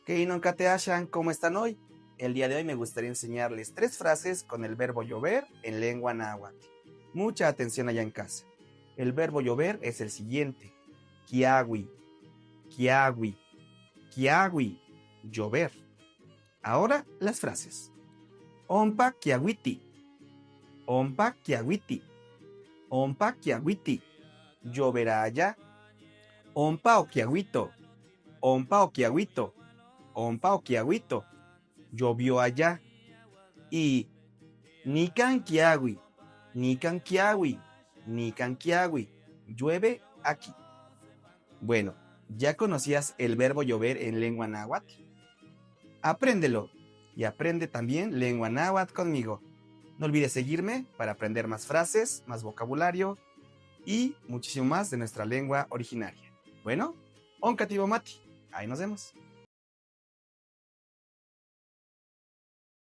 Keinonkate ¿cómo están hoy? El día de hoy me gustaría enseñarles 3 frases con el verbo llover en lengua náhuatl. Mucha atención allá en casa. El verbo llover es el siguiente. Kiawi, kiawi, kiawi, llover. Ahora las frases. Ompa kiawiti, ompa kiawiti, ompa kiawiti, lloverá allá. Ompa okiawito, ompa okiawito, ompa okiawito, llovió allá. Y nikan kiawi, nikan kiawi, nikan kiawi, llueve aquí. Bueno, ¿ya conocías el verbo llover en lengua náhuatl? Apréndelo y aprende también lengua náhuatl conmigo. No olvides seguirme para aprender más frases, más vocabulario y muchísimo más de nuestra lengua originaria. Bueno, onkativo mati. Ahí nos vemos.